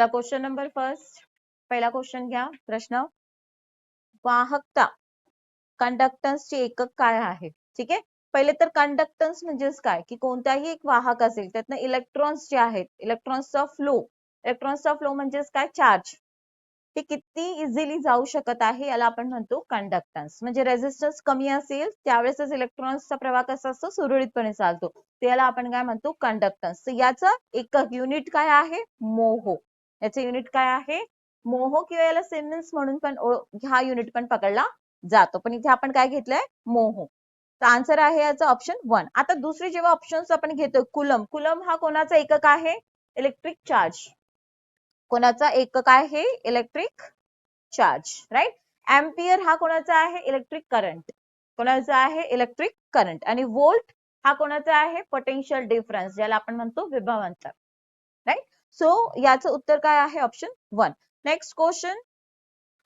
चला question number first, पहिला question घ्या. प्रश्न, वाहकता कंडक्टन्सचे एकक काय आहे? ठीक आहे. पहिले तर कंडक्टन्स म्हणजेच काय, की कोणताही एक वाहक असेल त्यातनं इलेक्ट्रॉन्स जे आहेत, इलेक्ट्रॉन्सचा फ्लो म्हणजेच काय, चार्ज, ते किती इझिली जाऊ शकत आहे याला आपण म्हणतो कंडक्टन्स. म्हणजे रेझिस्टन्स कमी असेल त्यावेळेसच इलेक्ट्रॉन्सचा प्रवाह कसा असतो, सुरळीतपणे चालतो, त्याला आपण काय म्हणतो, कंडक्टन्स. तर याचं एकक युनिट काय आहे, मोहो. याचं युनिट काय आहे, मोहो, किंवा याला सिमेन्स म्हणून पण हा युनिट पण पकडला जातो, पण इथे आपण काय घेतलंय, मोहो. तर आन्सर आहे याचा ऑप्शन 1. आता दुसरी जेव्हा ऑप्शन्स आपण घेतो, कुलम. कुलम हा कोणाचा एकक आहे, इलेक्ट्रिक चार्ज. कोणाचा एकक आहे, इलेक्ट्रिक चार्ज, राईट. एम्पियर हा कोणाचा आहे, इलेक्ट्रिक करंट. कोणाचा आहे, इलेक्ट्रिक करंट. आणि व्होल्ट हा कोणाचा आहे, पोटेन्शियल डिफरन्स, ज्याला आपण म्हणतो विभव अंतर, राईट. सो याचं उत्तर काय आहे, ऑप्शन 1. नेक्स्ट क्वेश्चन,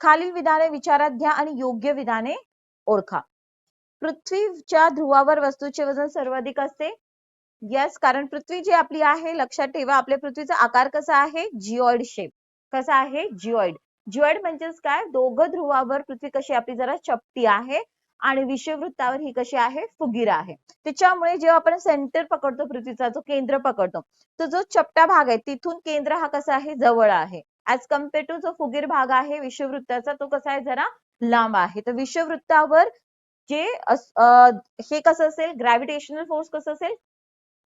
खालील विधाने विचारात घ्या आणि योग्य विधाने ओळखा. पृथ्वीच्या ध्रुवावर वस्तूचे वजन सर्वाधिक असते. यस, कारण पृथ्वी जी आपली आहे, लक्षात ठेवा, आपल्या पृथ्वीचा आकार कसा आहे, जिओइड शेप. कसा आहे, जिओइड. जिओइड म्हणजेच काय, दोघं ध्रुवावर पृथ्वी कशी आपली जरा चपटी आहे आणि विषुववृत्तावर ही कशी आहे, फुगीर आहे. त्याच्यामुळे जेव्हा आपण सेंटर पकडतो पृथ्वीचा, जो केंद्र पकडतो, तो जो चपटा भाग आहे तिथून केंद्र हा कसा आहे, जवळ आहे. ऍज कम्पेअर टू जो फुगीर भाग आहे विषुववृत्ताचा, तो कसा आहे, जरा लांब आहे. तर विषुववृत्तावर जे हे कसं असेल, ग्रॅव्हिटेशनल फोर्स कसं असेल,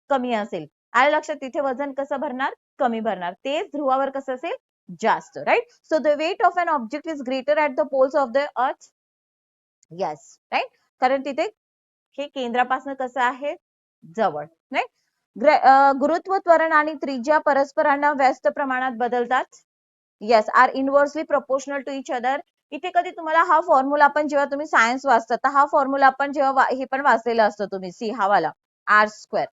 कमी असेल. आलं लक्षात, तिथे वजन कसं भरणार, कमी भरणार. तेच ध्रुवावर कसं असेल, जास्त, right. So the weight of an object is greater at the poles of the earth. Yes, right, कारण तिथे हे केंद्रापासून कसं आहे, जवळ, राईट. गुरुत्व, त्वरण आणि त्रिज्या परस्परांना व्यस्त प्रमाणात बदलतात. Yes, are inversely proportional to each other. इथे कधी तुम्हाला हा फॉर्म्युला पण, जेव्हा तुम्ही सायन्स वाचता, तर हा फॉर्म्युला पण जेव्हा हे पण वाचलेला असतो तुम्ही, सी हा वाला r²,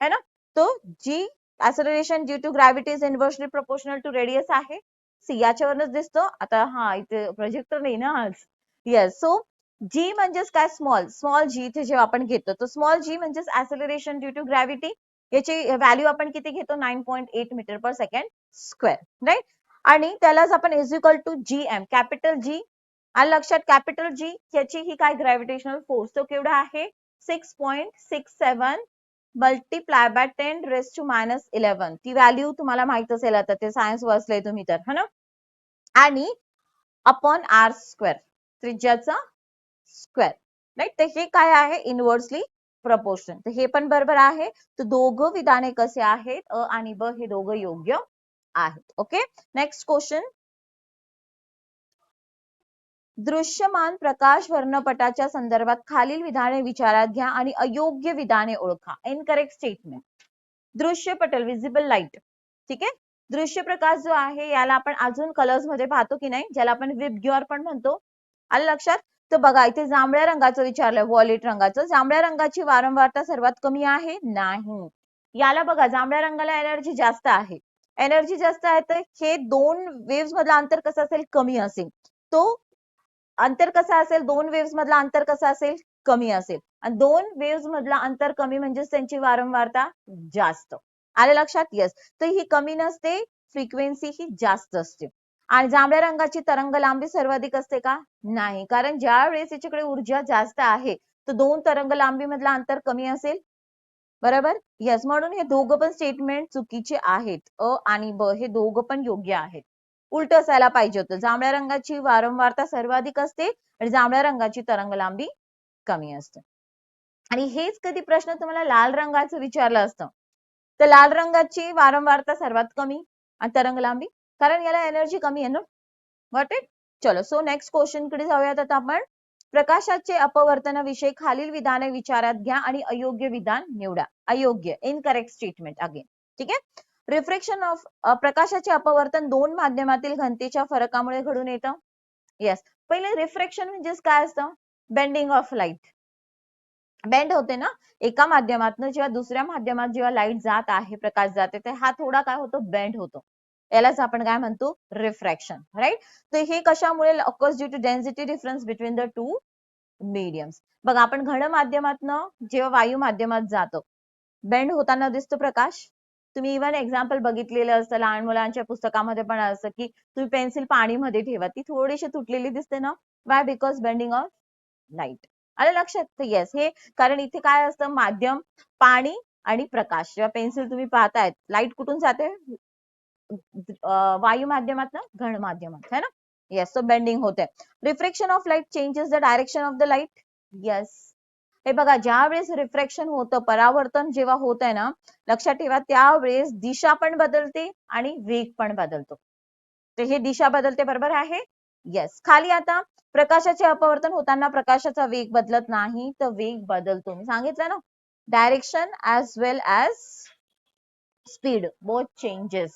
है ना. तो जी acceleration due to gravity is inversely proportional to radius आहे. सी याच्यावरच दिसतो. आता हा इथे प्रोजेक्टर नाही ना आज. येस, सो जी म्हणजेच काय, स्मॉल जी इथे जेव्हा आपण घेतो, तर स्मॉल जी म्हणजेच acceleration due to gravity. याची व्हॅल्यू आपण किती घेतो, 9.8 metre per second square, right. आणि त्यालाच आपण is equal to GM, capital G. आणि लक्षात, कॅपिटल जी याची ही काय, ग्रॅव्हिटेशनल फोर्स, तो केवढा आहे, 6.67 मल्टिप्लाय बाय 10⁻⁻11. ती व्हॅल्यू तुम्हाला माहित असेल, आता ते सायन्स वाचलंय तुम्ही तर, है ना. आणि अपॉन r², त्रिज्याचा स्क्वेअर, राईट. तर हे काय आहे, इनव्हर्सली प्रपोर्शन. तर हे पण बरोबर आहे. तर दोघं विधाने कसे आहेत, अ आणि ब, हे दोघं योग्य आहेत. ओके. नेक्स्ट क्वेश्चन, दृश्यमान प्रकाश वर्णपटाच्या संदर्भात खालील विधाने विचारात घ्या आणि अयोग्य विधाने ओळखा. Incorrect statement. दृश्यपटल, विजिबल लाईट, ठीक आहे. दृश्य प्रकाश जो आहे याला आपण अजून कलर्स मध्ये पाहतो की नाही, ज्याला आपण विबग्योर पण म्हणतो. आलं लक्षात. तर बघा, इथे जांभळ्या रंगाचं विचारलंय, व्हायोलेट रंगाचं. जांभळ्या रंगाची वारंवारता सर्वात कमी आहे, नाही. याला बघा, जांभळ्या रंगाला एनर्जी जास्त आहे. एनर्जी जास्त आहे, तर हे दोन वेव्स मधलं अंतर कसं असेल, कमी असेल. तो अंतर कसं असेल, दोन वेव्स मधला अंतर कसं असेल, कमी असेल. आणि दोन वेव्स मधला अंतर कमी म्हणजेच त्यांची वारंवारता जास्त. आले लक्षात. यस, तर ही कमी नसते, फ्रिक्वेन्सी ही जास्त असते. आणि जांभळ्या रंगाची तरंग लांबी सर्वाधिक असते का, नाही. कारण ज्या वेळेस याच्याकडे ऊर्जा जास्त आहे, तर दोन तरंग लांबी मधला अंतर कमी असेल, बरोबर. यस, म्हणून हे दोघं पण स्टेटमेंट चुकीचे आहेत. अ आणि ब हे दोघं पण योग्य आहेत. उलट असायला पाहिजे होतं, जांभळ्या रंगाची वारंवारता सर्वाधिक असते आणि जांभळ्या रंगाची तरंग लांबी कमी असते. आणि हेच कधी प्रश्न तुम्हाला लाल रंगाचं विचारलं असतं, तर लाल रंगाची वारंवारता सर्वात कमी आणि तरंग लांबी, कारण याला एनर्जी कमी आहे ना. Got it. चलो, सो नेक्स्ट क्वेश्चन कडे जाऊयात आता आपण. प्रकाशाचे अपवर्तनाविषयी खालील विधाने विचारात घ्या आणि अयोग्य विधान निवडा. अयोग्य, इनकरेक्ट स्टेटमेंट अगेन, ठीक आहे. रिफ्लेक्शन ऑफ, प्रकाशाचे अपवर्तन दोन माध्यमातील घनतेच्या फरकामुळे घडून येतं. येस, पहिले रिफ्रेक्शन म्हणजेच काय असतं, बेंडिंग ऑफ लाईट. बेंड होते ना एका माध्यमातून, जेव्हा दुसऱ्या माध्यमात जेव्हा लाईट जात आहे, प्रकाश जाते, तर हा थोडा काय होतो, बेंड होतो. यालाच आपण काय म्हणतो, रिफ्रॅक्शन, राईट. तर हे कशामुळे occurs due to density difference between the two mediums. बघा, आपण घन माध्यमातनं जेव्हा वायू माध्यमात जातो, बेंड होताना दिसतो प्रकाश, तुम्ही इव्हन एक्झाम्पल बघितलेलं असतं लहान मुलांच्या पुस्तकामध्ये पण असतं की तुम्ही पेन्सिल पाणीमध्ये ठेवा, ती थोडीशी तुटलेली दिसते ना, Y? Because bending of light. आलं लक्षात? येस, हे कारण इथे काय असतं, माध्यम पाणी आणि प्रकाश. जेव्हा पेन्सिल तुम्ही पाहतायत, लाईट कुठून जाते? वायू माध्यमात, घन माध्यमात, है ना? येस, सो बेंडिंग होते. Reflection of light changes the direction of the light. Yes, हे बघा, ज्या वेळेस रिफ्रॅक्शन होतं, परावर्तन जेव्हा होत आहे ना, लक्षात ठेवा, त्यावेळेस दिशा पण बदलते आणि वेग पण बदलतो. तर हे दिशा बदलते, बरोबर आहे? येस. खाली आता प्रकाशाचे अपवर्तन होताना प्रकाशाचा वेग बदलत नाही, तर वेग बदलतो. मी सांगितलं ना, direction as well as speed both changes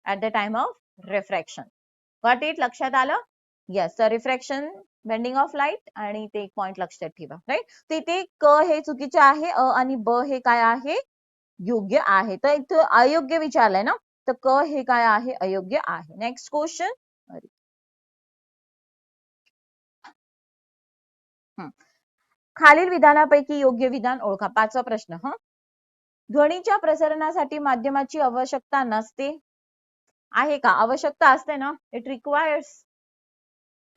at the time of refraction. Got it? लक्षात आलं? येस, तर रिफ्रॅक्शन, बेंडिंग ऑफ लाईट, आणि ते एक पॉइंट लक्षात ठेवा, राईट? तिथे क हे चुकीचे आहे, अ आणि ब हे काय आहे? योग्य आहे. तर इथं अयोग्य विचारलंय ना, तर क हे काय आहे? अयोग्य आहे. Next question. खालील विधानापैकी योग्य विधान ओळखा. 5वा प्रश्न. ध्वनीच्या प्रसारणासाठी माध्यमाची आवश्यकता नसते. आहे का? आवश्यकता असते ना, इट रिक्वायर्स.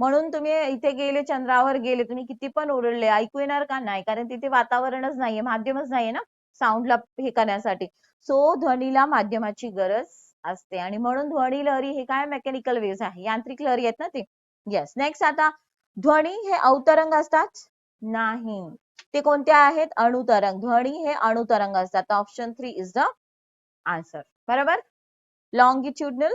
म्हणून तुम्ही इथे गेले, चंद्रावर गेले, तुम्ही किती पण ओरडले, ऐकू येणार का? नाही, कारण तिथे वातावरणच नाहीये, माध्यमच नाहीये ना साऊंडला हे करण्यासाठी. सो ध्वनीला माध्यमाची गरज असते, आणि म्हणून ध्वनी लहरी हे काय? मेकॅनिकल वेव्स आहे, यांत्रिक लहरी आहेत ना ते. येस. नेक्स्ट, आता ध्वनी हे अवतरंग असतात? नाही. ते कोणते आहेत? अणुतरंग. ध्वनी हे अणुतरंग असतात. Option 3 is the answer. बरोबर? लॉंगिट्युडनल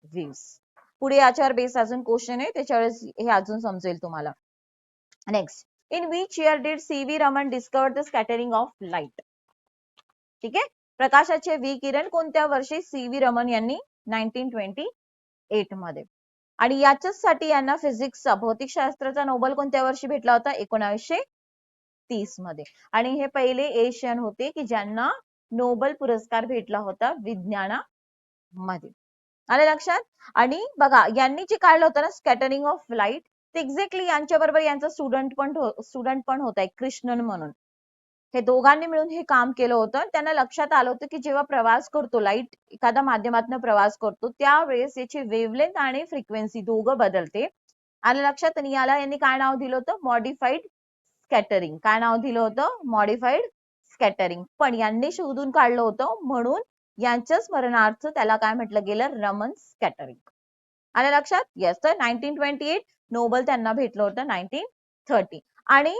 वेव्स. पुढे याच्यावर बेस अजून क्वेश्चन आहे, त्याच्यावेळेस हे अजून समजेल तुम्हाला. Next, in which year did C V. Raman discover the scattering of light? ठीक आहे, प्रकाशाचे विकिरण कोणत्या वर्षी? सी.व्ही. रमन यांनी 1928 मध्ये. आणि याच्यासाठी यांना फिजिक्सचा, भौतिकशास्त्राचा नोबेल कोणत्या वर्षी भेटला होता? 1930 मध्ये. आणि हे पहिले एशियन होते की ज्यांना नोबेल पुरस्कार भेटला होता विज्ञानामध्ये. आले लक्षात? आणि बघा, यांनी जे काढलं होतं ना स्कॅटरिंग ऑफ लाईट, ते एक्झॅक्टली यांच्या बरोबर यांचा स्टुडंट पण होता एक कृष्णन म्हणून. हे दोघांनी मिळून हे काम केलं होतं. त्यांना लक्षात आलं होतं की जेव्हा प्रवास करतो लाईट, एखाद्या माध्यमातून प्रवास करतो, त्यावेळेस याची वेव्हलेंथ आणि फ्रिक्वेन्सी दोघं बदलते. आलं लक्षात? आणि याला यांनी काय नाव दिलं होतं? Modified scattering. काय नाव दिलं होतं? Modified scattering. पण यांनी शोधून काढलं होतं, म्हणून यांच्या स्मरणार्थ त्याला काय म्हटलं गेलं? रमन स्कॅटरिंग. आलं लक्षात? येस. तर 1928 नोबेल त्यांना भेटलं होतं 1930. आणि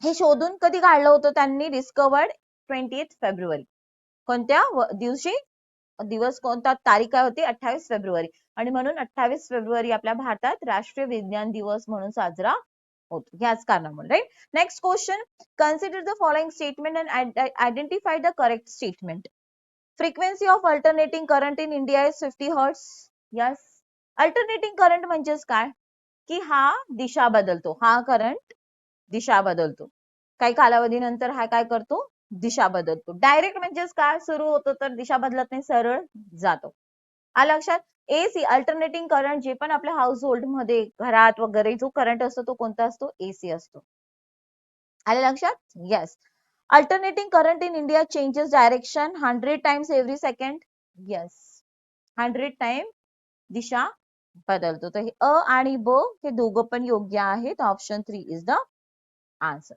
हे शोधून कधी काढलं होतं त्यांनी? Discovered 28 February. कोणत्या दिवशी? दिवस कोणता? तारीख काय होती? 28 फेब्रुवारी. आणि म्हणून 28 फेब्रुवारी आपल्या भारतात राष्ट्रीय विज्ञान दिवस म्हणून साजरा होतो, याच कारणामुळे, right? Next question. Consider the following statement and identify the correct statement. Frequency of alternating current in India is 50 hertz. Yes. Alternating current म्हणजेच काय? की हा दिशा बदलतो, हा करंट दिशा बदलतो. काही कालावधीनंतर हा काय करतो? दिशा बदलतो. डायरेक्ट म्हणजेच काय? सुरू होतो तर दिशा बदलत नाही, सरळ जातो. आलं लक्षात? एसी, अल्टरनेटिंग करंट, जे पण आपल्या हाऊस होल्ड मध्ये, घरात वगैरे जो करंट असतो तो कोणता असतो? एसी असतो. आलं लक्षात? Yes. Alternating current in India changes direction 100 times every second. Yes, 100 time दिशा बदलतो. तर हे अ आणि ब हे दोघं पण योग्य आहेत. Option 3 is the answer.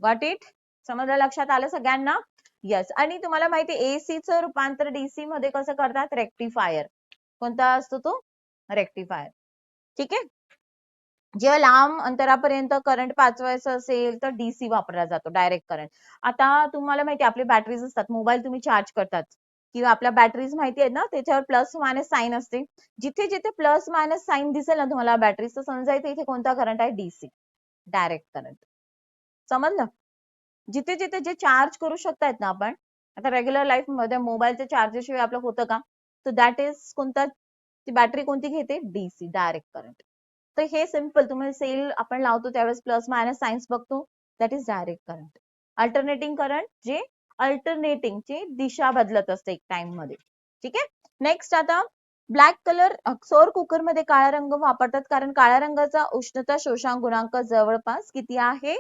Got it? समजलं? लक्षात आलं सगळ्यांना? येस. आणि तुम्हाला माहिती आहे एसीचं रूपांतर डीसी मध्ये कसं करतात? रेक्टिफायर. कोणता असतो तो? रेक्टिफायर. ठीक आहे. जेव्हा लांब अंतरापर्यंत करंट पाचवायचं असेल तर डीसी वापरला जातो, डायरेक्ट करंट. आता तुम्हाला माहिती आहे आपले बॅटरीज असतात, मोबाईल तुम्ही चार्ज करतात किंवा आपल्या बॅटरीज माहिती आहे ना, त्याच्यावर प्लस मायनस साईन असते. जिथे जिथे प्लस मायनस साईन दिसेल ना तुम्हाला बॅटरीचं, समजायचं इथे कोणता करंट आहे? DC, direct current. समजलं? जिथे जिथे जे चार्ज करू शकतायत ना आपण, आता रेग्युलर लाईफ मध्ये मोबाईलच्या चार्जेशिवाय आपलं होतं का? तर दॅट इज कोणता? ती बॅटरी कोणती घेते? DC, direct current. तर हे सिंपल, तुम्ही सेल आपण लावतो त्यावेळेस प्लस मायनस सायन्स बघतो, that is direct current. Alternating current जे अल्टरनेटिंग ची दिशा बदलत असते एक टाइम मध्ये. ठीक आहे. नेक्स्ट, आता ब्लॅक कलर सौर कुकर मध्ये काळा रंग वापरतात कारण काळ्या रंगाचा उष्णता शोषण गुणांक जवळपास किती आहे?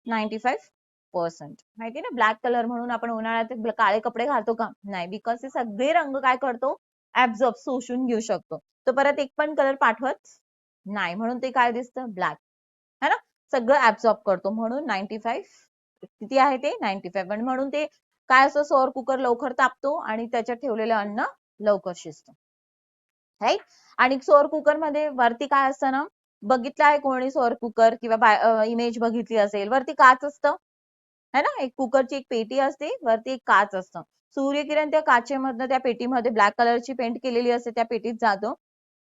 95. माहिती ना, ब्लॅक कलर म्हणून आपण उन्हाळ्यात काळे कपडे घालतो का? नाही, बिकॉज हे सगळे रंग काय करतो, ऍब्झॉर्ब, शोषून घेऊ शकतो. तो परत एक पण कलर पाठवत नाही, म्हणून ते काय दिसतं, ब्लॅक, है ना, सगळं ऍब्झॉर्ब करतो. म्हणून 95 किती आहे ते, 95. आणि म्हणून ते काय असतं, सौर कुकर लवकर तापतो आणि त्याच्यात ठेवलेलं अन्न लवकर शिजतं, राईट. आणि सौर कुकर मध्ये वरती काय असतं ना, बघितलं आहे कोणी सौर कुकर किंवा इमेज बघितली असेल, वरती काच असतं, है ना, एक कुकरची एक पेटी असते, वरती एक काच असतं. सूर्यकिरण त्या काचेमधनं त्या पेटीमध्ये ब्लॅक कलरची पेंट केलेली असते, त्या पेटीत जातो.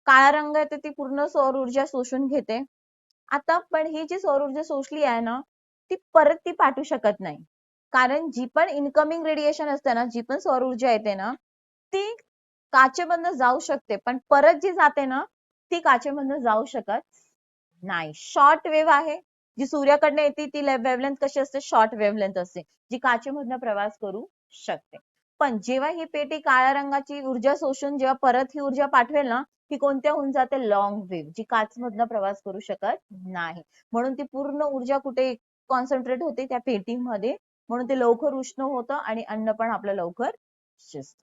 काळा रंग येते, ती पूर्ण सौर ऊर्जा शोषून घेते. आता पण ही जी सौर ऊर्जा शोषली आहे ना, ती पाठवू शकत नाही, कारण जी पण इनकमिंग रेडिएशन असते ना, जी पण सौर ऊर्जा येते ना, ती काचेमधनं जाऊ शकते, पण परत जी जाते ना, ती काचेमधनं जाऊ शकत नाही. शॉर्ट वेव्ह आहे, जी सूर्याकडनं येते, ती वेव्हलेंथ कशी असते, शॉर्ट वेव्हलेंथ असते, जी काचेमधनं प्रवास करू शकते. पण जेव्हा ही पेटी काळ्या रंगाची ऊर्जा शोषून जेव्हा परत ही ऊर्जा पाठवेल ना, ती कोणत्या होऊन जाते, लॉंग वेव्ह, जी काचमधनं प्रवास करू शकत नाही. म्हणून ती पूर्ण ऊर्जा कुठे कॉन्सन्ट्रेट होते, त्या पेटीमध्ये. म्हणून ते लवकर उष्ण होतं आणि अन्न पण आपलं लवकर शिजतं.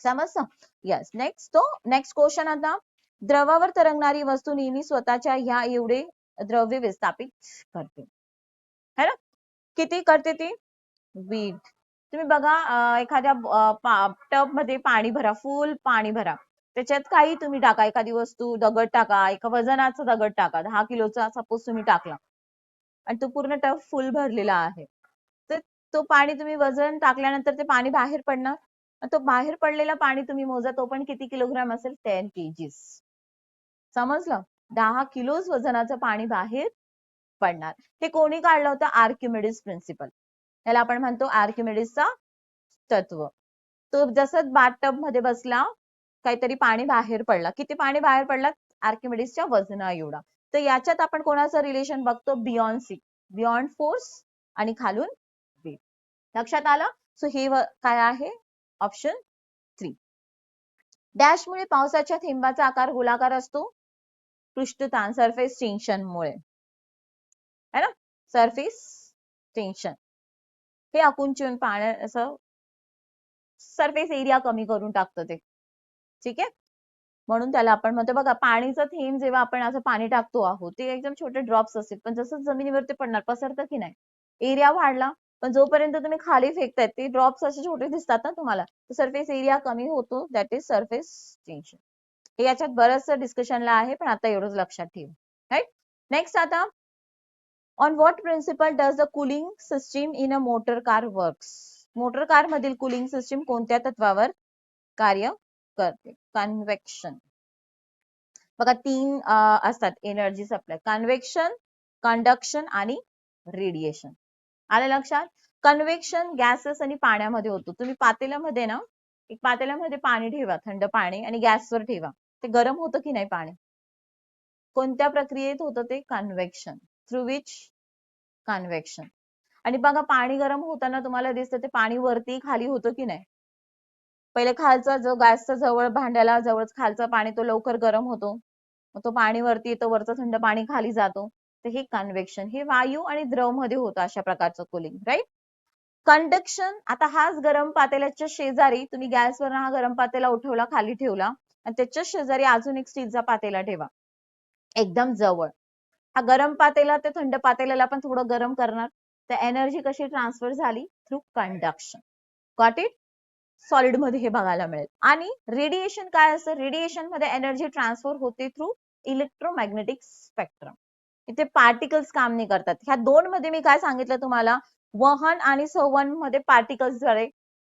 समजतं? येस. नेक्स्ट क्वेश्चन आता, द्रवावर तरंगणारी वस्तू नेहमी स्वतःच्या ह्या एवढे द्रव्य विस्थापित करते, है ना, किती करते ती, वीट. तुम्ही बघा, एखाद्या टब मध्ये पाणी भरा, फुल पाणी भरा, त्याच्यात काही तुम्ही टाका, एखादी वस्तू, दगड टाका, एका वजनाचा दगड टाका, 10 किलोचा सपोज तुम्ही टाकला आणि तो पूर्ण टब फुल भरलेला आहे, तर तो पाणी तुम्ही वजन टाकल्यानंतर ते पाणी बाहेर पडणार. तो बाहेर पडलेला पाणी तुम्ही मोजा, तो पण किती किलोग्राम असेल, 10 kgs. समजलं, 10 किलो वजनाचं पाणी बाहेर पडणार. हे कोणी काढलं होतं, आर्किमिडीज प्रिन्सिपल, याला आपण म्हणतो आर्किमिडीजचा तत्व. तो जसं बाथटब मध्ये बसला, काहीतरी पाणी बाहेर पडला, किती पाणी बाहेर पडला, आर्किमिडीजच्या वजना एवढा. तर याच्यात आपण कोणाचं रिलेशन बघतो, बियॉन्ड सी, बियॉन्ड फोर्स आणि खालून वेट. लक्षात आलं? सो हे काय आहे, ऑप्शन 3. डॅशमुळे पावसाच्या थेंबाचा आकार गोलाकार असतो, पृष्ठताण, सरफेस टेन्शन मुळे, है ना, सरफेस टेन्शन हे आकुंचन पाण्या असं सरफेस एरिया कमी करून टाकतं ते, ठीक आहे. म्हणून त्याला आपण म्हणतो, बघा, पाणीचं थेंब जेव्हा आपण असं पाणी टाकतो आहोत, ते एकदम छोटे ड्रॉप्स असतील, पण जसं जमिनीवरती पडणार, पसरतं की नाही, एरिया वाढला, पण जोपर्यंत तुम्ही खाली फेकतायत ते ड्रॉप्स असे छोटे दिसतात ना तुम्हाला, सरफेस एरिया कमी होतो, दॅट इज सरफेस टेन्शन. हे याच्यात बरंचसं डिस्कशनला आहे, पण आता एवढंच लक्षात ठेव, राईट. नेक्स्ट आता, on what principle does the cooling system in a motor car works. Motor car मधील कूलिंग सिस्टीम कोणत्या तत्वावर कार्य करते, कन्व्हेक्शन. बघा, 3 असतात एनर्जी सप्लाय, कन्व्हेक्शन, कंडक्शन आणि रेडिएशन. आलं लक्षात? कन्व्हेक्शन गॅसेस आणि पाण्यामध्ये होतो. तुम्ही पातेल्यामध्ये ना, एक पातेल्यामध्ये पाणी ठेवा, थंड पाणी, आणि गॅसवर ठेवा, ते गरम होतं की नाही पाणी, कोणत्या प्रक्रियेत होतं ते, कन्व्हेक्शन, थ्रू विच, कन्व्हेक्शन. आणि बघा, पाणी गरम होताना तुम्हाला दिसतं ते पाणी वरती खाली होतं की नाही, पहिले खालचा जो गॅसचा जवळ भांड्याला जवळ खालचा पाणी तो लवकर गरम होतो, मग तो पाणी वरती येतो, वरचं थंड पाणी खाली जातो, तर हे कन्व्हेक्शन, हे वायू आणि द्रव मध्ये होतं अशा प्रकारचं कूलिंग, राईट. कंडक्शन, आता हाच गरम पातेल्याच्या शेजारी तुम्ही गॅसवर हा गरम पातेला उठवला, खाली ठेवला, आणि त्याच्या शेजारी अजून एक स्टीलचा पातेला ठेवा, एकदम जवळ. हा गरम पातेला ते थंड पातेल्याला पण थोडं गरम करणार, तर एनर्जी कशी ट्रान्सफर झाली, through conduction. Got it? Solid मध्ये हे बघायला मिळेल. आणि रेडिएशन काय असतं, रेडिएशन मध्ये एनर्जी ट्रान्सफर होते थ्रू इलेक्ट्रोमॅग्नेटिक स्पेक्ट्रम. इथे पार्टिकल्स काम नाही करतात. ह्या दोन मध्ये मी काय सांगितलं तुम्हाला, वहन आणि संवहन मध्ये पार्टिकल्स द्वारे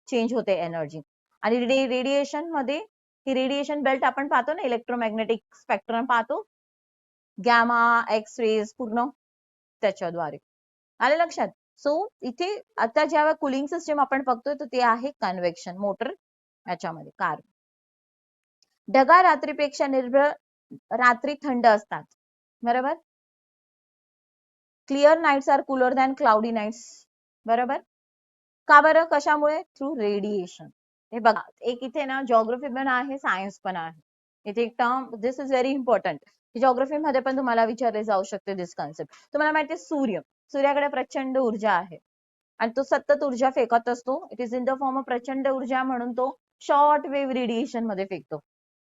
चेंज होते एनर्जी, आणि रेडिएशन मध्ये ही रेडिएशन बेल्ट आपण पाहतो ना, इलेक्ट्रोमॅग्नेटिक स्पेक्ट्रम पाहतो, गॅमा, एक्स रेज, पूर्ण त्याच्याद्वारे. आलं लक्षात? सो इथे आता जेव्हा कूलिंग सिस्टीम आपण बघतोय, तर ते आहे कन्व्हेक्शन, मोटर याच्यामध्ये, कार. ढगाळ रात्रीपेक्षा निर्भळ रात्री थंड असतात, बरोबर. Clear nights are cooler than cloudy nights, बरोबर. का बरं, कशामुळे, थ्रू रेडिएशन. हे बघा, एक इथे ना जिओग्राफी पण आहे, सायन्स पण आहे. इथे एक term, this is very important, geography मध्ये पण तुम्हाला विचारले जाऊ शकते दिस कॉन्सेप्ट. तुम्हाला माहिती आहे सूर्य, सूर्याकडे प्रचंड ऊर्जा आहे आणि तो सतत ऊर्जा फेकत असतो. It is in the form of प्रचंड ऊर्जा, म्हणून तो शॉर्ट वेव्ह रेडिएशन मध्ये फेकतो.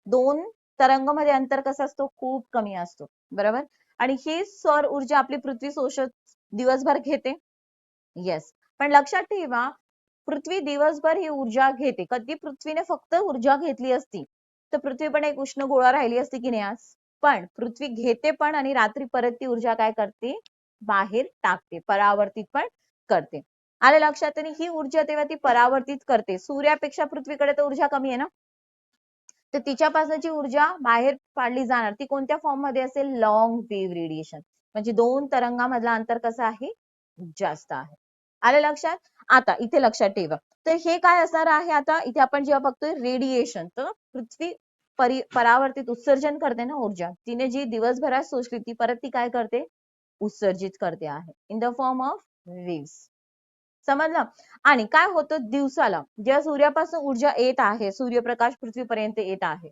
दोन तरंगामध्ये अंतर कसं असतो, खूप कमी असतो, बरोबर. आणि ही सौर ऊर्जा आपली पृथ्वी शोषक दिवसभर घेते. येस, पण लक्षात ठेवा, पृथ्वी दिवसभर ही ऊर्जा घेते. कधी पृथ्वीने फक्त ऊर्जा घेतली असती तर पृथ्वी पण एक उष्ण गोळा राहिली असती की नाही आज. पण पृथ्वी घेते पण आणि रात्री परत ती ऊर्जा काय करते, बाहेर टाकते, परावर्तित पण करते. आलं लक्षात. आणि ही ऊर्जा तेव्हा ती परावर्तित करते. सूर्यापेक्षा पृथ्वीकडे तर ऊर्जा कमी आहे ना, तर तिच्यापासूनची ऊर्जा बाहेर पाडली जाणार ती कोणत्या फॉर्म मध्ये असेल, लॉंग वेव्ह रेडिएशन. म्हणजे दोन तरंगामधला अंतर कसं आहे, जास्त आहे. आलं लक्षात. आता इथे लक्षात ठेवा, तर हे काय असणार आहे, आता इथे आपण जेव्हा बघतोय रेडिएशन, तर पृथ्वी परावर्तित उत्सर्जन करते ना ऊर्जा, तिने जी दिवसभरात शोषली ती परत ती काय करते, उत्सर्जित करते आहे in the form of waves. समजलं. आणि काय होतं दिवसाला जेव्हा सूर्यापासून ऊर्जा येत आहे, सूर्यप्रकाश पृथ्वीपर्यंत येत आहे,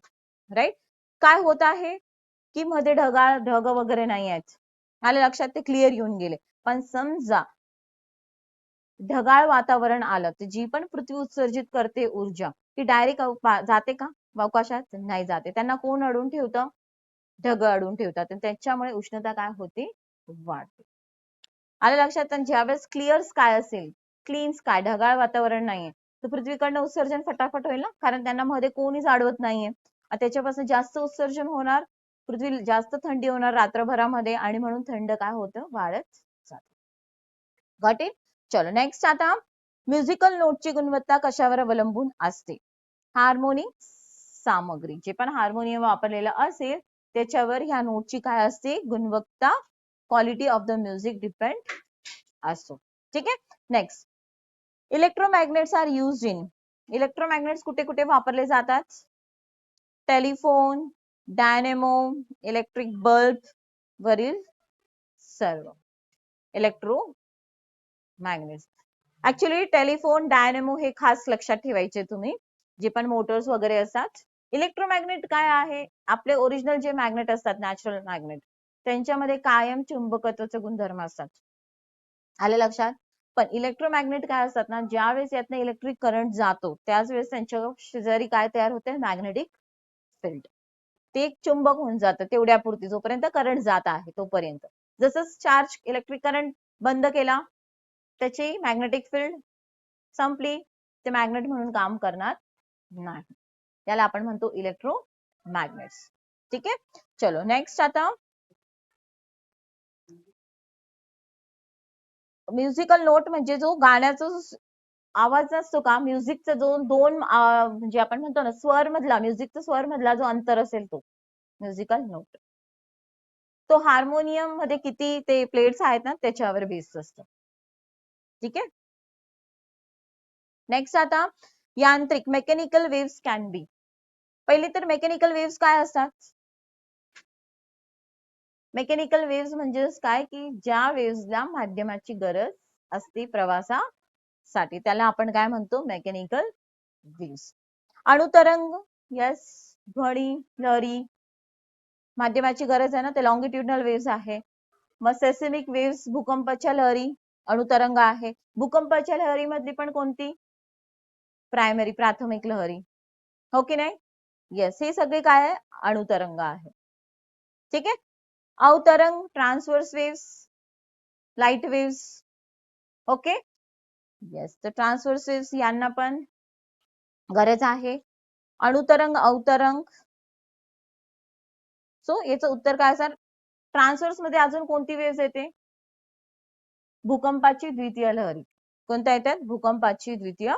राईट, काय होत आहे की मध्ये ढग वगैरे नाही आहेत. आलं लक्षात, ते क्लिअर येऊन गेले. पण समजा ढगाळ वातावरण आलं तर जी पण पृथ्वी उत्सर्जित करते ऊर्जा ती डायरेक्ट जाते का अवकाशात, नाही जाते. त्यांना कोण अडून ठेवतं, ढग अडून ठेवतात. त्याच्यामुळे उष्णता काय होते, वाढते. आलं लक्षात. ज्यावेळेस क्लिअर स्काय असेल, क्लीन स्काय, ढगाळ वातावरण नाहीये, तर पृथ्वीकडनं उत्सर्जन फटाफट होईल ना, कारण त्यांना मध्ये कोणीच अडवत नाहीये. त्याच्यापासून जास्त उत्सर्जन होणार, पृथ्वी जास्त थंडी होणार रात्रभरामध्ये, आणि म्हणून थंड काय होतं, वाढत जातं. Got it. चलो नेक्स्ट. आता म्युझिकल नोटची गुणवत्ता कशावर अवलंबून असते, हार्मोनी सामग्री, जे पण हार्मोनियम वापरलेलं असेल त्याच्यावर ह्या नोटची काय असते, गुणवत्ता, quality of the music depend असतो. ठीक आहे. Next, electromagnets R used in, electromagnets कुठे कुठे वापरले जातात, टेलिफोन, डायनेमो, इलेक्ट्रिक बल्ब वरील सर्व इलेक्ट्रोमॅग्नेट्स. ऍक्च्युली टेलिफोन, डायनेमो हे खास लक्षात ठेवायचे तुम्ही, जे पण मोटर्स वगैरे असतात. इलेक्ट्रोमॅग्नेट काय आहे, आपले ओरिजिनल जे मॅग्नेट असतात, नॅचरल मॅग्नेट, त्यांच्यामध्ये कायम चुंबकत्वाचे गुणधर्म असतात. आले लक्षात. पण इलेक्ट्रोमॅग्नेट काय असतात ना, ज्या वेळेस यातनं इलेक्ट्रिक करंट जातो त्याच वेळेस त्यांच्या शेजारी काय तयार होते, मॅग्नेटिक फील्ड. ते एक चुंबक होऊन जातं तेवढ्यापुरती, जोपर्यंत करंट जात आहे तोपर्यंत. जसं चार्ज इलेक्ट्रिक करंट बंद केला, त्याची मॅग्नेटिक फील्ड संपली, ते मॅग्नेट म्हणून काम करणार नाही. त्याला आपण म्हणतो इलेक्ट्रोमॅग्नेट्स. ठीक आहे. चलो नेक्स्ट. आता म्युझिकल नोट म्हणजे जो गाण्याचा आवाज असतो का, म्युझिकचा जो दोन म्हणजे आपण म्हणतो ना स्वर मधला, म्युझिकचा स्वर मधला जो अंतर असेल तो म्युझिकल नोट, तो हार्मोनियम मध्ये किती ते प्लेट्स आहेत ना त्याच्यावर बेस्ड असतो. ठीक आहे. नेक्स्ट. आता यांत्रिक, मेकॅनिकल वेव्स कॅन बी. पहिले तर मेकॅनिकल वेव्स काय असतात, मेकॅनिकल वेव्स म्हणजे काय की ज्या वेव्सला माध्यमाची गरज असते प्रवासासाठी, त्याला आपण काय म्हणतो, मेकॅनिकल वेव्स. अणुतरंग, यस, ध्वनी लहरी, माध्यमाची गरज आहे ना, ते लॉंगिट्युडनल वेव्स आहे. मग सेस्मिक वेव्स, भूकंपाच्या लहरी, अणुतरंग आहे. भूकंपाच्या लहरी मधली पण कोणती, प्रायमरी, प्राथमिक लहरी, हो की नाही. येस, हे सगळे काय आहे, अणुतरंग आहे. ठीक आहे. अवतरंग, transverse waves, light waves. Okay. Yes, तर ट्रान्सवर्स वेव्स यांना पण गरज आहे. अणुतरंग, अवतरंग. सो याचं उत्तर काय असणार, ट्रान्सवर्स मध्ये अजून कोणती वेव्स येते, भूकंपाची द्वितीय लहरी. कोणत्या येतात, भूकंपाची द्वितीय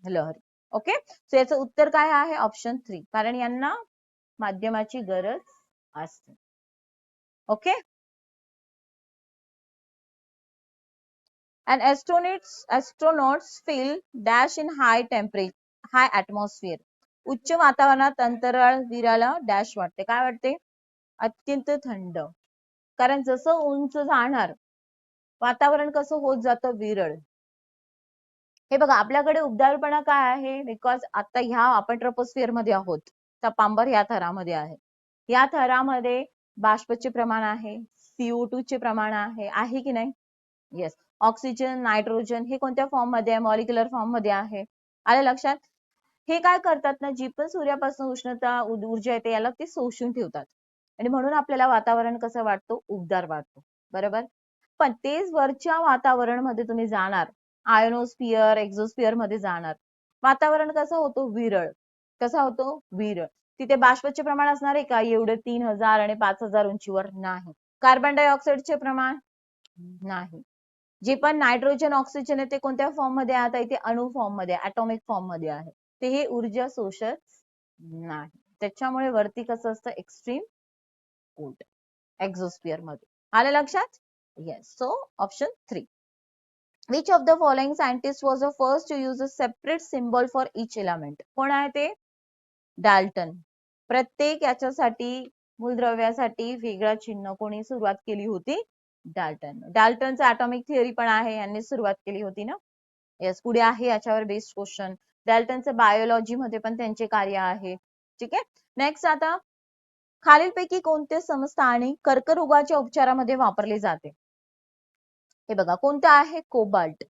लहरी. ओके. सो याचं उत्तर काय आहे, ऑप्शन 3, कारण यांना माध्यमाची गरज असते. Okay. And astronauts feel dash in high temperature, high atmosphere. उच्च वातावरणात अंतराळवीराला डॅश वाटते, काय वाटते, अत्यंत थंड. कारण जसं उंच जाणार वातावरण कसं होत जातं, विरळ. हे बघा आपल्याकडे उबदारपणा काय आहे, बिकॉज आता ह्या आपण ट्रोपोस्फिअर मध्ये आहोत, तापांबर ह्या थरामध्ये आहे. या थरामध्ये बाष्पचे प्रमाण आहे, CO2 चे प्रमाण आहे की नाही. येस. ऑक्सिजन, नायट्रोजन हे कोणत्या फॉर्म मध्ये आहे? मॉलिक्युलर फॉर्म मध्ये आहे. आलं लक्षात? हे काय करतात ना, जी पण सूर्यापासून उष्णता ऊर्जा येते याला ते शोषून ठेवतात आणि म्हणून आपल्याला वातावरण कसं वाटतो? उबदार वाटतो. बरोबर. पण तेच वरच्या वातावरण मध्ये तुम्ही जाणार, आयोनोस्फिअर, एक्झोस्फिअर मध्ये जाणार, वातावरण कसं होतो? विरळ. कसा होतो? विरळ. तिथे बाष्पाचे प्रमाण असणार आहे का एवढे 3000 आणि 5000 उंचीवर? नाही. कार्बन डायऑक्साईडचे प्रमाण? नाही. जे पण नायट्रोजन, ऑक्सिजन आहे ते कोणत्या फॉर्म मध्ये आता इथे अणु फॉर्म मध्ये, ऍटॉमिक फॉर्म मध्ये आहे. ते हे ऊर्जा शोषत नाही. त्याच्यामुळे वरती कसं असतं? एक्स्ट्रीम कोल्ड एक्झोस्फिअर मध्ये. आलं लक्षात? Yes. So option 3. Which of the following scientist was the first to use a separate symbol for each element? कोण आहे ते? डाल्टन. प्रत्येक याच्यासाठी मूलद्रव्यासाठी वेगळा चिन्ह कोणी सुरुवात केली होती? डाल्टन. डाल्टनचं ॲटॉमिक थिअरी पण आहे, यांनी सुरुवात केली होती ना. येस. पुढे आहे याच्यावर बेस्ड क्वेश्चन. डाल्टनचं बायोलॉजी मध्ये पण त्यांचे कार्य आहे. ठीक आहे. नेक्स्ट आता खालीलपैकी कोणते समस्थानिक कर्करोगाच्या उपचारामध्ये वापरले जाते? हे बघा, कोणतं आहे? कोबाल्ट.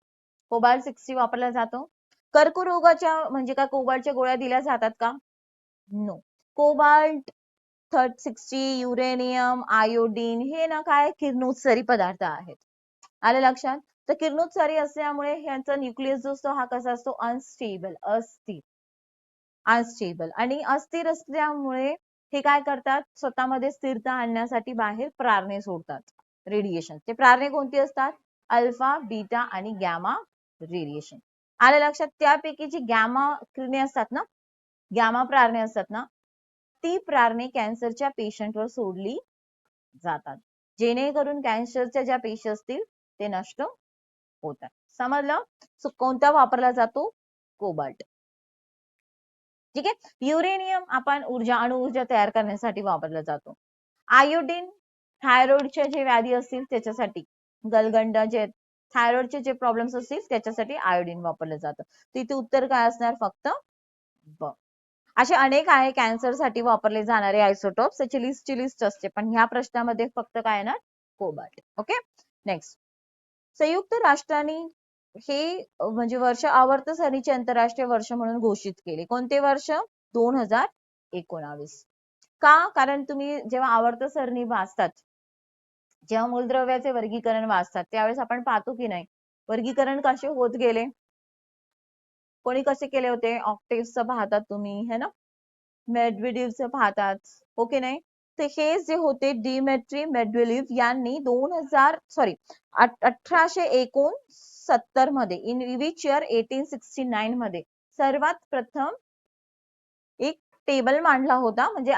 कोबाल्ट 60 वापरला जातो. कर्करोगाच्या म्हणजे काय कोबाल्टच्या गोळ्या दिल्या जातात का? नो. कोबाल्ट 60, युरेनियम, आयोडीन हे ना काय किरणोत्सर्गी पदार्थ आहेत. आलं लक्षात? तर किरणोत्सारी असल्यामुळे ह्यांचा न्यूक्लियस जो असतो हा कसा असतो? अनस्टेबल, अस्थिर. अनस्टेबल आणि अस्थिर असल्यामुळे हे काय करतात? स्वतःमध्ये स्थिरता आणण्यासाठी बाहेर प्रारणे सोडतात, रेडिएशन. ते प्रारणे कोणती असतात? अल्फा, बीटा आणि गॅमा रेडिएशन. आलं लक्षात? त्यापैकी जी गॅमा किरणे असतात ना, गॅमा प्रारणे असतात ना, ती प्रारणे कॅन्सरच्या पेशंटवर सोडली जातात, जेणेकरून कॅन्सरच्या ज्या पेशी असतील ते नष्ट होतात. समजलं? सो कोणता वापरला जातो? कोबाल्ट. ठीक आहे. युरेनियम आपण अणुऊर्जा तयार करण्यासाठी वापरला जातो. आयोडीन थायरॉइडचे जे व्याधी असतील त्याच्यासाठी, गलगंड जे थायरॉइडचे जे प्रॉब्लेम्स असतील त्याच्यासाठी आयोडीन वापरलं जातं. तिथे उत्तर काय असणार? फक्त ब. असे अनेक आहे कॅन्सर साठी वापरले जाणारे आयसोटोप्स, त्याची लिस्ट असते, पण ह्या प्रश्नामध्ये फक्त काय येणार? कोबाल्ट. ओके. नेक्स्ट. संयुक्त राष्ट्रांनी हे म्हणजे वर्ष आवर्त सारणीचे आंतरराष्ट्रीय वर्ष म्हणून घोषित केले. कोणते वर्ष? 2019. का? कारण तुम्ही जेव्हा आवर्त सरणी वाचतात, जेव्हा मूलद्रव्याचे वर्गीकरण वाचतात त्यावेळेस आपण पाहतो की नाही वर्गीकरण कसे होत गेले. कोणी कसे केले होते? ऑक्टेव्हचं पाहतात तुम्ही, है ना, मेडवेडेवचं पाहतात, ओके नाही. तर हे जे होते डिमेट्री मेडवेडेव यांनी 1869 मध्ये, इन विच इयर? 1869 मध्ये सर्वात प्रथम एक टेबल मांडला होता, म्हणजे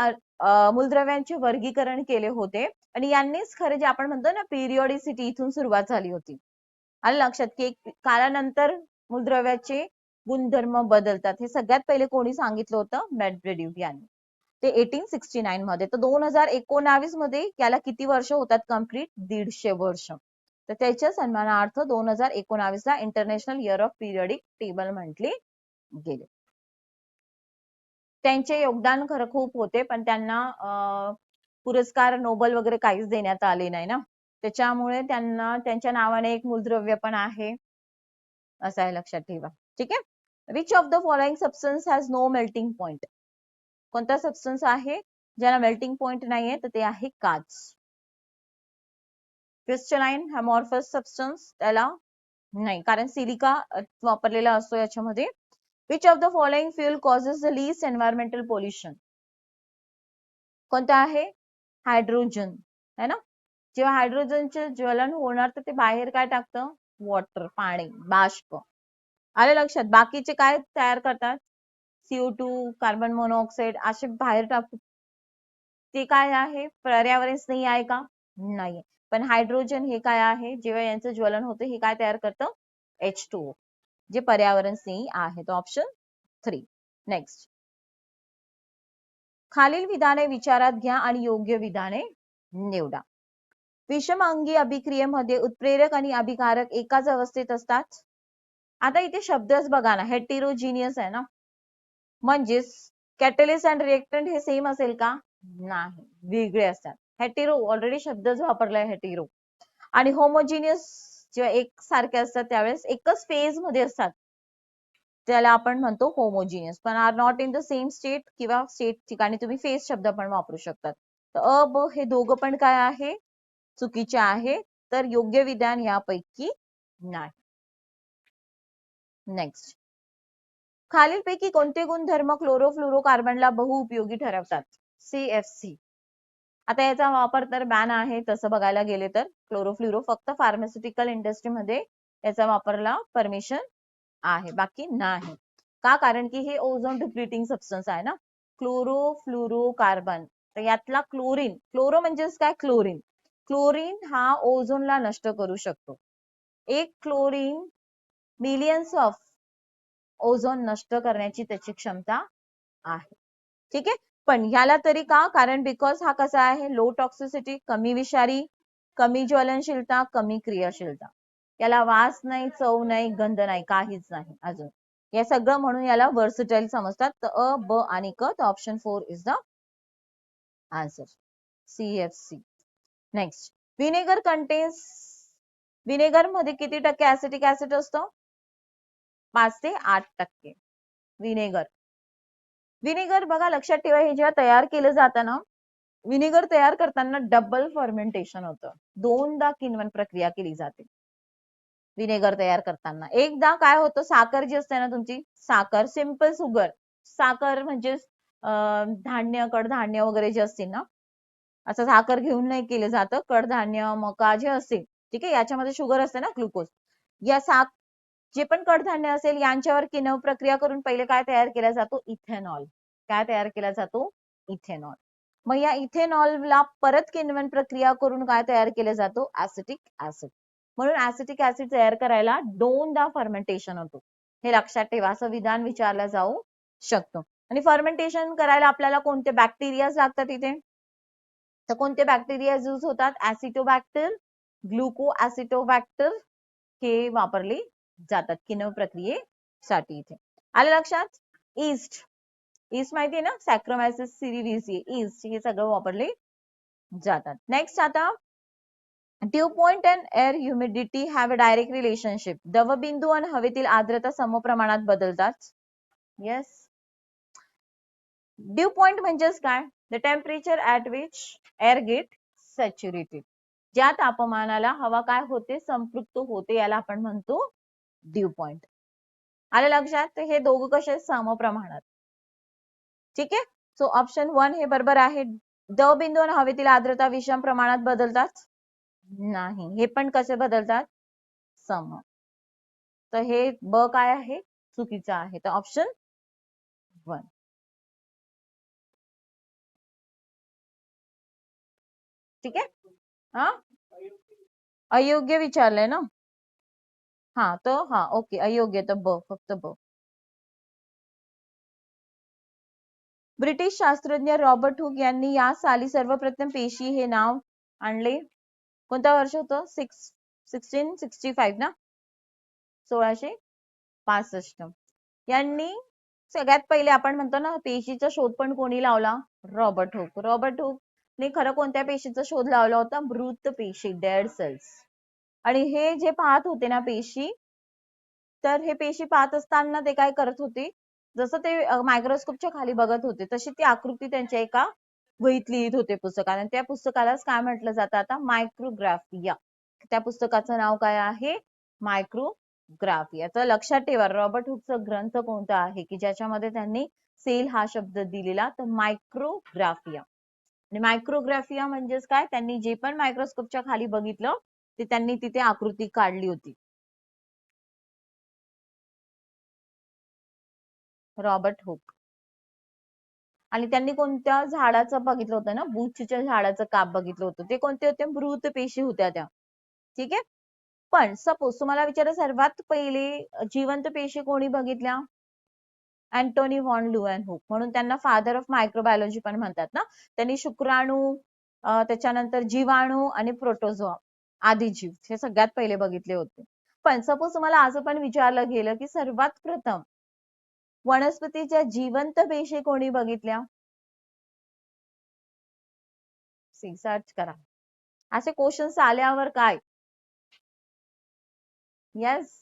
मूलद्रव्यांचे वर्गीकरण केले होते आणि यांनीच खरे जे आपण म्हणतो ना पिरियॉडिसिटी, इथून सुरुवात झाली होती. आलं लक्षात? की काळानंतर मूलद्रव्याचे गुणधर्म बदलतात. हे सगळ्यात पहिले कोणी सांगितलं होतं? मेडवेडेव यांनी. ते 1869 मध्ये. तर 2019 मध्ये याला किती वर्ष होतात कंप्लीट? 150 वर्ष. तर त्याच्या सन्मानार्थ 2019 ला international year of periodic table म्हटले गेले. त्यांचे योगदान खरं खूप होते, पण त्यांना पुरस्कार नोबेल वगैरे काहीच देण्यात आले नाही ना, त्याच्यामुळे त्यांना त्यांच्या नावाने एक मूलद्रव्य पण आहे, असं आहे, लक्षात ठेवा. ठीक आहे. Which of the following substance has no melting point? कोणता सबस्टन्स आहे ज्याला मेल्टिंग पॉइंट नाहीये? तर ते आहे काच. क्रिस्टलाइन अमॉर्फस सबस्टन्स, त्याला नाही, कारण सिलिका वापरलेला असतो याच्यामध्ये. Which of the following fuel causes the least environmental pollution? कोणता आहे? हायड्रोजन, है ना. जेव्हा हायड्रोजनचे ज्वलन होणार तर ते बाहेर काय टाकतं? वॉटर, पाणी, बाष्प. आले लक्षात? बाकीचे काय तयार करतात? CO2, कार्बन मोनोऑक्साईड असे बाहेर टाकतात. ते काय आहे? पर्यावरण स्नेही आहे का? नाही. पण हायड्रोजन हे काय आहे? जेव्हा यांचं ज्वलन होतं हे काय तयार करतं? H2O, जे पर्यावरण स्नेही आहे. तो ऑप्शन 3. नेक्स्ट. खालील विधाने विचारात घ्या आणि योग्य विधाने निवडा. विषमांगी अभिक्रियेमध्ये उत्प्रेरक आणि अभिकारक एकाच अवस्थेत असतात. आता इथे शब्दच बघा ना, हेटेरोजिनियस आहे ना, म्हणजेच कॅटलिस्ट अँड रिएक्टंट हे सेम असेल का? नाही, वेगळे असतात. हेटेरो ऑलरेडी शब्दच वापरलाय हेटेरो. आणि होमोजिनियस जेव्हा एक सारखे असतात त्यावेळेस एकच फेज मध्ये असतात त्याला आपण म्हणतो होमोजिनियस. पण are not in the same state किंवा स्टेट ठिकाणी तुम्ही फेज शब्द पण वापरू शकतात. तर अ ब हे दोघं पण काय आहे चुकीचे आहे. तर योग्य विधान यापैकी नाही. नेक्स्ट, खालीलपैकी कोणते गुणधर्म क्लोरोफ्लोरोकार्बनला बहुउपयोगी ठरवतात? CFC. आता याचा वापर तर बॅन आहे तसं बघायला गेले तर क्लोरोफ्लोरो फक्त फार्मास्युटिकल इंडस्ट्रीमध्ये याचा वापरला परमिशन आहे, बाकी नाही. का? कारण की हे ओझोन डिप्लिटिंग सबस्टन्स आहे ना. क्लोरोफ्लोरोकार्बन, तर यातला क्लोरीन, क्लोरो म्हणजेच काय? क्लोरीन. क्लोरीन हा ओझोनला नष्ट करू शकतो. एक क्लोरीन मिलियन्स ऑफ ओझोन नष्ट करण्याची त्याची क्षमता आहे. ठीक आहे. पण याला तरी का? कारण बिकॉज हा कसा आहे? लो टॉक्सिसिटी, कमी विषारी, कमी ज्वलनशीलता, कमी क्रियाशीलता. याला वास नाही, चव नाही, गंध नाही, काहीच नाही अजून. हे सगळं म्हणून याला वर्सटाईल समजतात. तर अ, ब आणि क. तर option 4 is the answer. CFC. Next, vinegar contains, vinegar मध्ये किती टक्के ऍसिटिक ऍसिड असतो? 5 ते 8%. विनेगर, विनेगर बघा लक्षात ठेवा, हे जेव्हा तयार केलं जातं ना, विनेगर तयार करताना डबल फर्मेंटेशन होतं. दोनदा किण्वन प्रक्रिया केली जाते विनेगर तयार करताना. एकदा काय होतं, साखर जी असते ना तुमची, साखर सिंपल शुगर, साखर म्हणजे धान्य, कडधान्य वगैरे जे असतील ना, असं साखर घेऊन नाही केलं जातं. कडधान्य, मका जे असतील, ठीक आहे, याच्यामध्ये शुगर असते ना, ग्लुकोज. या जे पण कडधान्य असेल यांच्यावर किण्व प्रक्रिया करून पहिले काय तयार केला जातो? इथेनॉल. काय तयार केला जातो? इथेनॉल. मग या इथेनॉलला परत किण्वन प्रक्रिया करून काय तयार केलं जातो? Acetic acid. म्हणून ऍसिटिक ऍसिड तयार करायला दोनदा फर्मेंटेशन होतो. हे लक्षात ठेवा, असं विधान विचारलं जाऊ शकतो. आणि फर्मेंटेशन करायला आपल्याला कोणते बॅक्टेरिया लागतात इथे? तर कोणते बॅक्टेरिया यूज होतात? ऍसिटोबॅक्टर, ग्लुको ऍसिटोबॅक्टर हे वापरले जातात किण्व प्रक्रियेसाठी. इथे आलं लक्षात? ईस्ट, ईस्ट माहितीये ना, सॅक्रोमायसिस सिरिव्हिसी, ईस्ट हे सगळं वापरले जातात. नेक्स्ट, आता due point and air humidity have a direct relationship. दवबिंदू आणि हवेतील आर्द्रता समप्रमाणात बदलतात. येस. ड्यू पॉइंट म्हणजेच काय? The temperature at which air get saturated. ज्या तापमानाला हवा काय होते? संपृक्त होते, याला आपण म्हणतो ड्यू पॉइंट. आलं लक्षात? हे दोघं कसे? समप्रमाणात. ठीक आहे. सो ऑप्शन 1 हे बरोबर आहे. द बिंदू आणि हवेतील आर्द्रता विषम प्रमाणात बदलतात? नाही. हे पण कसे बदलतात? सम. तर हे ब काय आहे? चुकीचं आहे. तर ऑप्शन 1. ठीक आहे. हा, अयोग्य विचारलंय ना. हा, तो हा ओके, अयोग्य, तर ब, फक्त ब. ब्रिटिश शास्त्रज्ञ रॉबर्ट हुक यांनी या साली सर्वप्रथम पेशी हे नाव आणले. कोणता वर्ष होतं? 1665 ना, 1665. यांनी सगळ्यात पहिले आपण म्हणतो ना पेशीचा शोध पण कोणी लावला? Robert Hooke. रॉबर्ट हुक ने खरं कोणत्या पेशीचा शोध लावला होता? मृत पेशी, डेड सेल्स. आणि हे जे पाहत होते ना पेशी, तर हे पेशी पाहत असताना ते काय करत होते? जसं ते मायक्रोस्कोपच्या खाली बघत होते तशी ती आकृती त्यांच्या एका वहीत लिहित होते पुस्तकात. आणि त्या पुस्तकालाच काय म्हटलं जातं आता? मायक्रोग्राफिया. त्या पुस्तकाचं नाव काय आहे? मायक्रोग्राफिया. तर लक्षात ठेवा, रॉबर्ट हुकचा ग्रंथ कोणता आहे की ज्याच्यामध्ये त्यांनी सेल हा शब्द दिलेला? तर मायक्रोग्राफिया. आणि मायक्रोग्राफिया म्हणजेच काय? त्यांनी जे पण मायक्रोस्कोपच्या खाली बघितलं ते त्यांनी तिथे आकृती काढली होती. Robert Hooke. आणि त्यांनी कोणत्या झाडाचं बघितलं होतं ना? बुचच्या झाडाचं काप बघितलं होतं. ते कोणते होते? मृत पेशी होत्या त्या. ठीक आहे. पण सपोज तुम्हाला विचार, सर्वात पहिले जिवंत पेशी कोणी बघितल्या? Antonie van Leeuwenhoek. म्हणून त्यांना फादर ऑफ मायक्रोबायोलॉजी पण म्हणतात ना. त्यांनी शुक्राणू, त्याच्यानंतर जीवाणू आणि प्रोटोझोआ आदी जीव हे सगळ्यात पहिले बघितले होते. पण सपोज तुम्हाला असं पण विचारलं गेलं की सर्वात प्रथम वनस्पतीच्या जिवंत पेशी कोणी बघितल्या? सर्च करा. असे क्वेश्चन्स आल्यावर काय येस,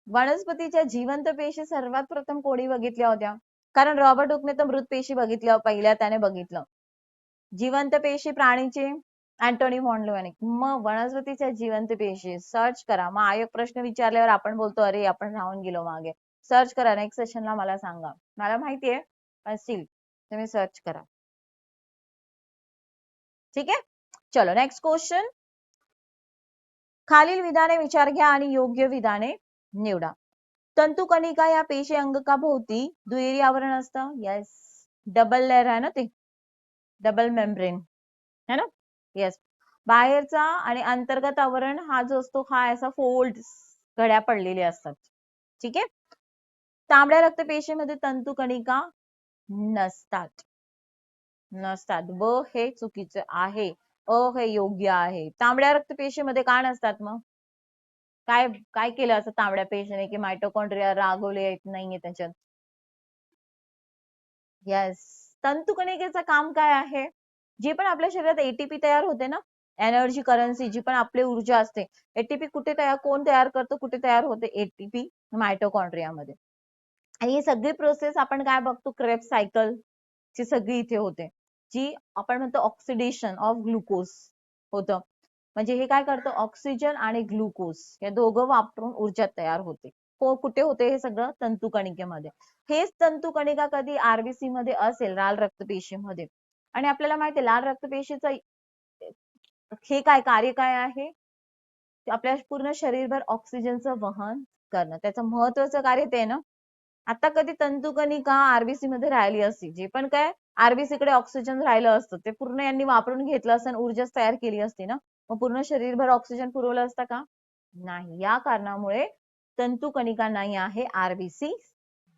वनस्पतीच्या जिवंत पेशी सर्वात प्रथम कोणी बघितल्या होत्या? कारण रॉबर्ट हुकने तर मृत पेशी बघितल्या पहिल्या त्याने बघितलं. जिवंत पेशी प्राणीचे अँटोनी व्हॉन लिव्हनिक. मग वनस्पतीच्या जिवंत पेशी सर्च करा. मग आयोग प्रश्न विचारल्यावर आपण बोलतो अरे आपण राहून गेलो मागे. सर्च करा, नेक्स्ट सेशनला मला सांगा. मला माहितीये पण स्टील तुम्ही सर्च करा. ठीक आहे, चलो नेक्स्ट क्वेश्चन. खालील विधाने विचार घ्या आणि योग्य विधाने निवडा. तंतुकणिका या पेशी अंगकाभोवती दुहेरी आवरण असतं. येस, डबल लेअर आहे ना ते, डबल मेम्ब्रेन है ना. येस, बाहेरचा आणि अंतर्गत आवरण हा जो असतो हा असा फोल्ड घड्या पडलेले असतात. ठीक आहे. तांबड्या रक्तपेशीमध्ये तंतुकणिका नसतात. नसतात. ब हे चुकीचं आहे, अ हे योग्य आहे. तांबड्या रक्तपेशीमध्ये का नसतात? मग काय काय केलं असं तांबड्या पेशीने की मायटोकॉन्ड्रिया रागवले येत नाहीये त्याच्यात? येस, तंतुकणिकेचं काम काय आहे? जी पण आपल्या शरीरात एटीपी तयार होते ना, एनर्जी करन्सी, जी पण आपली ऊर्जा असते, एटीपी कुठे तयार, कोण तयार करतो, कुठे तयार होते? एटीपी मायटोकॉन्ड्रियामध्ये. आणि ही सगळी प्रोसेस आपण काय बघतो? क्रेब्स सायकल ची सगळी इथे होते, जी आपण म्हणतो ऑक्सिडेशन ऑफ ग्लुकोज होतं. म्हणजे हे काय करतं? ऑक्सिजन आणि ग्लुकोज या दोघं वापरून ऊर्जा तयार होते. कुठे होते हे सगळं? तंतुकणिकेमध्ये. हेच तंतुकणिका कधी आरबीसी मध्ये असेल, लाल रक्तपेशीमध्ये. आणि आपल्याला माहिती आहे लाल रक्तपेशीचं हे काय कार्य काय आहे? आपल्या पूर्ण शरीरभर ऑक्सिजनचं वहन करणं, त्याचं महत्वाचं कार्य ते ना. आता कधी तंतुकणिका आरबीसी मध्ये राहिली असती, जे पण काय आरबीसी कडे ऑक्सिजन राहिलं असतं ते पूर्ण यांनी वापरून घेतलं असतं आणि ऊर्जा तयार केली असती ना, मग पूर्ण शरीरभर ऑक्सिजन पुरवलं असतं का? नाही. या कारणामुळे तंतुकणिका नाही आहे आरबीसी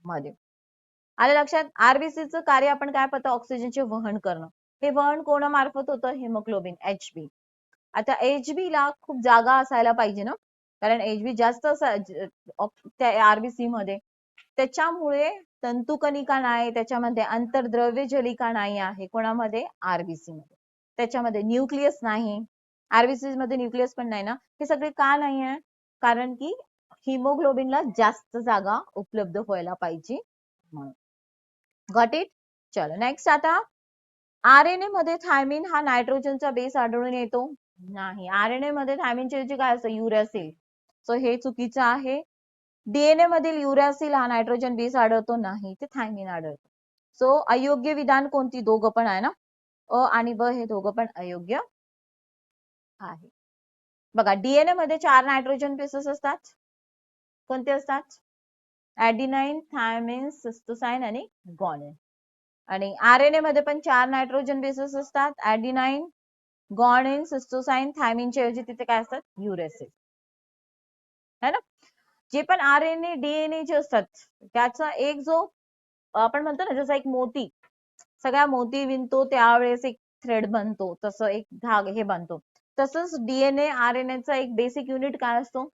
मध्ये. आलं लक्षात? आरबीसीचं कार्य आपण काय पाहतो? ऑक्सिजनचे वहन करणं. हे वहन कोणामार्फत होतं? Haemoglobin, HB. आता एचबी ला खूप जागा असायला पाहिजे ना, कारण एचबी जास्त त्या आरबीसी मध्ये. त्याच्यामुळे तंतुकणिका नाही, त्याच्यामध्ये अंतर्द्रव्य जलिका नाही आहे. कोणामध्ये? आरबीसी मध्ये. त्याच्यामध्ये न्यूक्लियस नाही, आरबीसी मध्ये न्यूक्लियस पण नाही ना. हे सगळे का नाही आहे? कारण की हिमोग्लोबिनला जास्त जागा उपलब्ध व्हायला पाहिजे म्हणून. Got it? चलो नेक्स्ट. आता आरएनए मध्ये थायमिन हा नायट्रोजनचा बेस आढळून येतो? नाही. आरएनए मध्ये थायमिनच्या ऐवजी काय असतं? युरॅसिल. सो हे चुकीचं आहे. डीएनए मधील युरॅसिल हा नायट्रोजन बेस आढळतो? नाही, ते थायमिन आढळतो. सो अयोग्य विधान कोणती? दोघं पण आहे ना, अ आणि ब हे दोघं पण अयोग्य आहे. बघा, डीएनए मध्ये 4 नायट्रोजन बेसेस असतात. कोणते असतात? ऍडिनाइन, थायमिन, सिस्टोसाइन आणि गॉनिन. आणि आरएनए मध्ये पण 4 नायट्रोजन बेसेस असतात. ऍडिनाइन, गॉनिन, सिस्टोसाइन, थायमिनच्या ऐवजी तिथे काय असतात? युरॅसिल है ना. जे पण आरएनए, डीएनए जे असतात त्याचा एक जो आपण म्हणतो ना, जसं एक मोती सगळ्या मोती विणतो त्यावेळेस एक थ्रेड बनतो, तसं एक धाग हे बनतो. तसंच डीएनए आरएनएचा एक बेसिक युनिट काय असतो?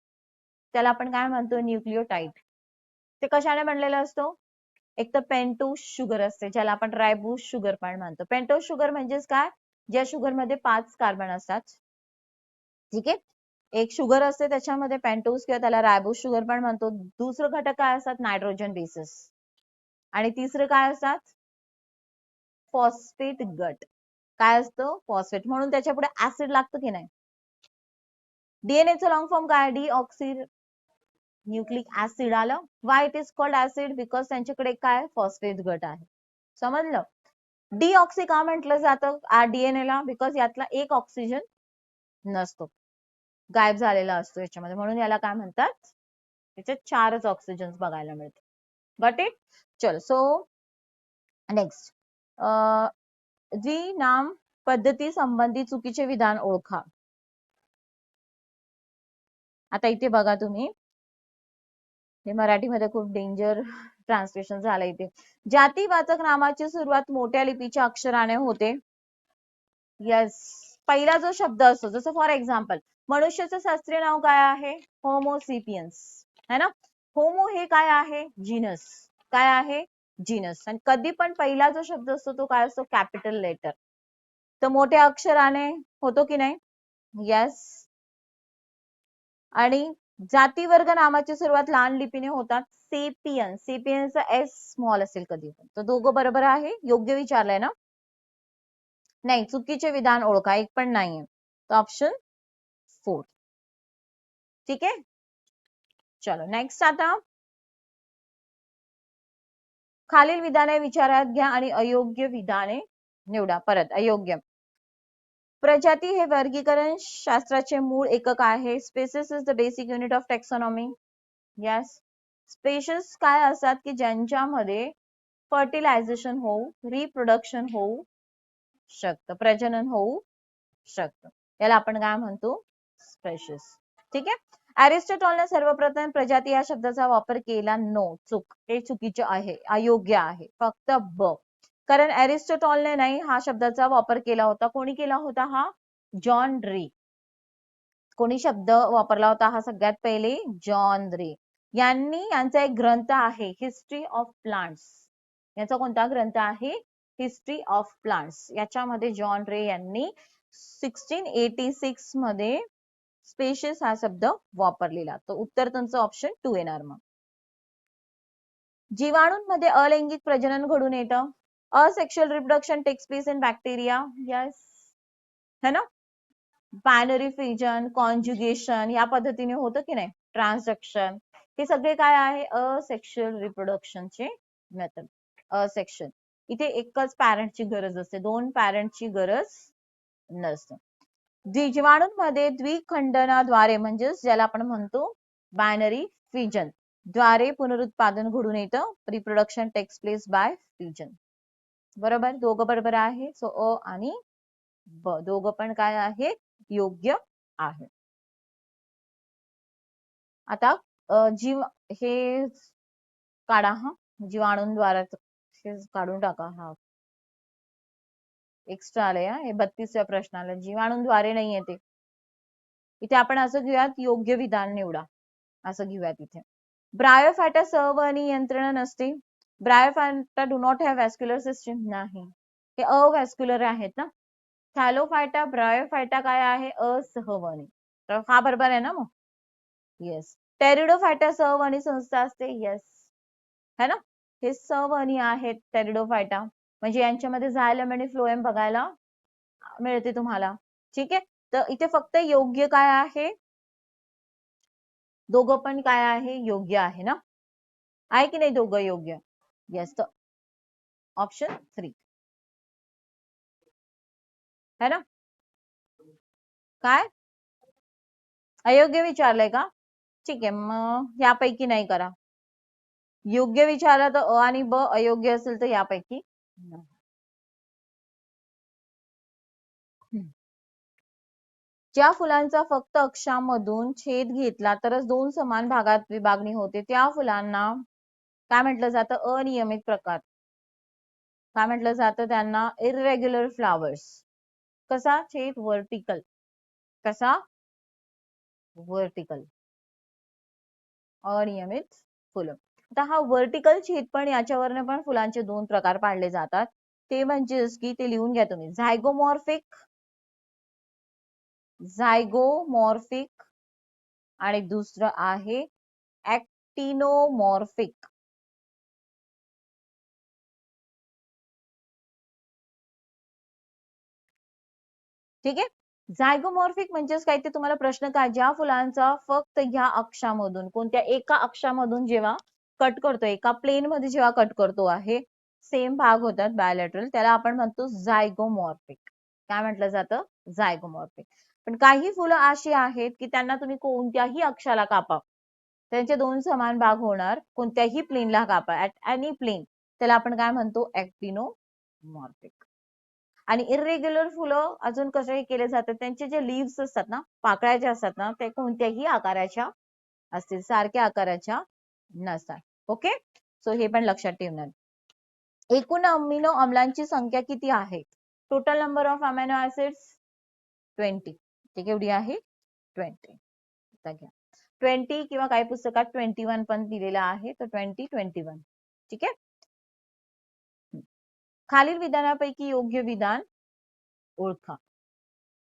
त्याला आपण काय म्हणतो? न्यूक्लियोटाइड. ते कशाने बनलेला असतो? एक तर पेंटोज शुगर असते, ज्याला आपण रायबोज शुगर पण म्हणतो. पेंटोज शुगर म्हणजेच काय? ज्या शुगर मध्ये 5 कार्बन असतात. ठीक आहे. एक शुगर असते त्याच्यामध्ये पेंटोज किंवा त्याला रायबोज शुगर पण म्हणतो. दुसरं घटक काय असतात? Nitrogen bases. आणि तिसरं काय असतात? फॉस्फेट गट. काय असतं? फॉस्फेट. म्हणून त्याच्या पुढे ऍसिड लागतं की नाही? डीएनएचं लॉंग फॉर्म काय? Deoxy nucleic acid. आलं? Why it is called acid? Because त्यांच्याकडे काय? फॉस्फेट गट आहे. समजलं? डीऑक्सी का म्हटलं जातं डीएनए ला? बिकॉज यातला एक ऑक्सिजन नसतो, गायब झालेला असतो याच्यामध्ये, म्हणून याला काय म्हणतात? त्याच्यात 4च ऑक्सिजन बघायला मिळतात. Got it? चलो. So next. जी नाम पद्धती संबंधी चुकीचे विधान ओळखा. आता इथे बघा तुम्ही, हे मराठीमध्ये खूप डेंजर ट्रान्सलेशन झालं इथे. जातीवाचक नामाची सुरुवात मोठ्या लिपीच्या अक्षराने होते. यस, पहिला जो शब्द असतो, जसं फॉर एक्झाम्पल मनुष्याचं शास्त्रीय नाव काय आहे? होमोसिपियन्स है ना. होमो हे काय आहे? जीनस. काय आहे? जीनस. आणि कधी पण पहिला जो शब्द असतो तो काय असतो? Capital letter. तर मोठ्या अक्षराने होतो की नाही? यस. आणि जाती वर्ग नामाची सुरुवात लहान लिपीने होतात. सेपियन, सेपियनचा एस स्मॉल असेल कधी पण. तर दोघं बरोबर आहे. योग्य विचारलंय ना? नाही, चुकीचे विधान ओळखा, एक पण नाहीये. तर ऑप्शन 4. ठीक आहे, चलो नेक्स्ट. आता खालील विधाने विचारात घ्या आणि अयोग्य विधाने निवडा. परत अयोग्य. प्रजाती हे वर्गीकरण शास्त्राचे मूळ एकक आहे. Species is the basic unit of taxonomy. Yes. Species काय असतात की ज्यांच्यामध्ये फर्टिलायझेशन होऊ, रिप्रोडक्शन होऊ शकतं, प्रजनन होऊ शकतं, याला आपण काय म्हणतो? स्पेशीज. ठीक आहे. अरिस्टॉटलने सर्वप्रथम प्रजाती या शब्दाचा वापर केला. नो, चूक, हे चुकीचे आहे, अयोग्य आहे. फक्त ब. कारण अरिस्टॉटलने नाही हा शब्दाचा वापर केला होता. कोणी केला होता हा? जॉन रे. कोणी शब्द वापरला होता हा सगळ्यात पहिले? जॉन रे यांनी. यांचा एक ग्रंथ आहे हिस्ट्री ऑफ प्लांट्स. याचा कोणता ग्रंथ आहे? History of plants. याच्यामध्ये जॉन रे यांनी 1686 मध्ये स्पेशीज हा शब्द वापरलेला. तर उत्तर तुमचं ऑप्शन 2 येणार. मग जीवाणूंमध्ये अलैंगिक प्रजनन घडून येतं. Asexual reproduction takes place in bacteria. Yes, है ना? बायनरी फ्युजन, कॉन्जुगेशन या पद्धतीने होतं की नाही, ट्रान्सडक्शन, हे सगळे काय आहे? Asexual रिप्रोडक्शनचे method. असेक्शुअल, इथे एकच पॅरेंटची गरज असते, दोन पॅरेंटची गरज नसते. जीवाणूंमध्ये द्विखंडनाद्वारे म्हणजेच ज्याला आपण म्हणतो बायनरी फ्युजन द्वारे पुनरुत्पादन घडून येतं. Reproduction takes place by fusion. बरोबर, दोघं बरोबर आहे. सो अ आणि ब दोघं पण काय आहे? योग्य आहे. आता जीव हे काढा. हा जीवाणूंद्वारे काढून टाका. हा एक्स्ट्रा आले. हे 32व्या प्रश्नाला जीवाणूंद्वारे नाही येते. इथे आपण असं घेऊयात, योग्य विधान निवडा, असं घेऊयात इथे. ब्रायोफायटा सहवहनी यंत्रणा नसते. Bryophyta do not have vascular system. नाही, हे अवॅस्क्युलर आहेत ना. थॅलोफायटा, ब्रायोफायटा काय आहे? असहवनी. तर हा बरोबर आहे ना मग? येस. टेरिडोफायटा सहवनी संस्था असते. येस, है ना? हे सहवनी आहेत टेरिडोफायटा. म्हणजे यांच्यामध्ये झायलम आणि फ्लोएम बघायला मिळते तुम्हाला. ठीक आहे. तर इथे फक्त योग्य काय आहे? दोघं पण काय आहे? योग्य आहे ना? आहे की नाही दोघं योग्य? येस. तर ऑप्शन 3, है ना? काय अयोग्य विचारलंय का? ठीक आहे, मग यापैकी नाही करा. योग्य विचारलं तर अ आणि ब, अयोग्य असेल तर यापैकी नाही. ज्या फुलांचा फक्त अक्षामधून छेद घेतला तरच दोन समान भागात विभागणी होते त्या फुलांना काय म्हटलं जातं? अनियमित प्रकार. काय म्हटलं जातं त्यांना? Irregular flowers. कसा छेद? वर्टिकल. कसा? वर्टिकल. अनियमित फुलं. आता हा वर्टिकल छेद पण याच्यावरनं पण फुलांचे दोन प्रकार पाडले जातात. ते म्हणजेच की ते लिहून घ्या तुम्ही. झायगोमॉर्फिक, झायगोमॉर्फिक आणि दुसरं आहे ऍक्टिनोमॉर्फिक. ठीक आहे. झायगोमॉर्फिक म्हणजेच काय ते तुम्हाला प्रश्न काय? ज्या फुलांचा फक्त ह्या अक्षामधून, कोणत्या एका अक्षामधून जेव्हा कट करतो, एका प्लेन मध्ये जेव्हा कट करतो आहे, सेम भाग होतात बायलॅटरल, त्याला आपण म्हणतो झायगोमॉर्फिक. काय म्हटलं जातं? झायगोमॉर्फिक. पण काही फुलं अशी आहेत की त्यांना तुम्ही कोणत्याही अक्षाला कापा, त्यांचे दोन समान भाग होणार. कोणत्याही प्लेनला कापा, ऍट एनी प्लेन, त्याला आपण काय म्हणतो? ऍक्टिनोमॉर्फिक. आणि इरेग्युलर फुलं अजून कसे केले जातात? त्यांचे जे लीव्स असतात ना, पाकळ्या ज्या असतात ना, ते कोणत्याही आकाराच्या असतील, सारख्या आकाराच्या नसतात. ओके, सो हे पण लक्षात ठेवणार. एकूण अमिनो अम्लांची संख्या किती आहे? Total number of amino acids 20. ते केवढी आहे? 20. 20 किंवा काही पुस्तकात 21 पण दिलेला आहे. तर 20, 21. ठीक आहे. खालील विधानापैकी योग्य विधान ओळखा.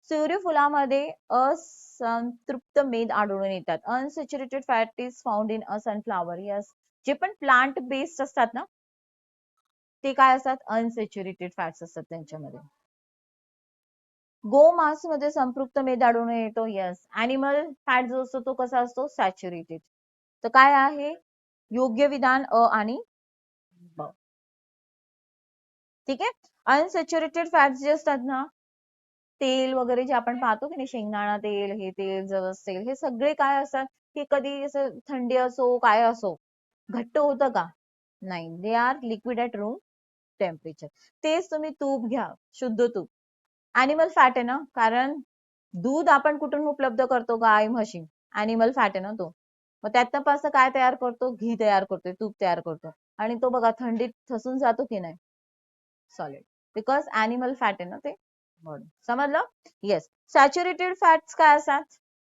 सूर्यफुलामध्ये असंतृप्त मेद आढळून येतात. Unsaturated fat is found in a sunflower. Yes, जे पण प्लांट बेस्ड असतात ना ते काय असतात, अनसॅच्युरेटेड फॅट्स असतात त्यांच्यामध्ये. गोमांस मध्ये संपृक्त मेद आढळून येतो. यस. अॅनिमल फॅट जो असतो तो कसा असतो, सॅच्युरेटेड. तर काय आहे योग्य विधान अ आणि ब. ठीक आहे. अनसॅच्युरेटेड फॅट्स जे असतात ना, तेल वगैरे जे आपण पाहतो की नाही, शेंगदाणा तेल, हे तेल, जवस तेल, हे सगळे काय असतात की कधी असं थंडी असो काय असो घट्ट होतं का, नाही, they are liquid at room temperature. तेच तुम्ही तूप घ्या, शुद्ध तूप, अॅनिमल फॅट आहे ना, कारण दूध आपण कुठून उपलब्ध करतो, गाय म्हशी, अॅनिमल फॅट आहे ना तो. मग त्यातनं काय तयार करतो, घी तयार करतोय, तूप तयार करतो, आणि तो बघा थंडीत ठसून जातो की नाही, सॉलिड, बिकॉज अॅनिमल फॅट आहे ना ते. समजलं. येस. सॅच्युरेटेड फॅट्स काय असतात,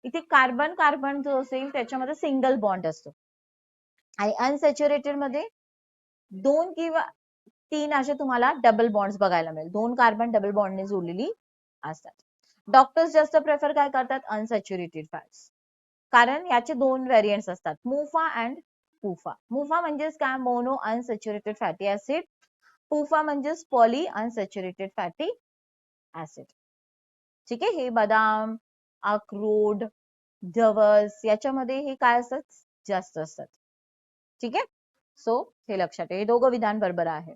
इथे कार्बन कार्बन जो असेल त्याच्यामध्ये सिंगल बॉन्ड असतो, आणि अनसॅच्युरेटेड मध्ये 2 किंवा 3 असे तुम्हाला डबल बॉन्ड्स बघायला मिळेल. 2 कार्बन डबल बॉन्डने जोडलेली असतात. डॉक्टर्स जास्त प्रेफर काय करतात, अनसॅच्युरेटेड फॅट्स, कारण याचे 2 व्हेरियंट्स असतात, मुफा अँड पुफा. मुफा म्हणजेच काय, मोनो अनसॅच्युरेटेड फॅटी ऍसिड. पुफा म्हणजेच पॉली अनसॅच्युरेटेड फॅटी ऍसिड. ठीक आहे. हे बदाम, अक्रोड, जवस याच्यामध्ये हे काय असतात, जास्त असतात. ठीक आहे. सो हे लक्षात आहे, हे दोघं विधान बरोबर आहे.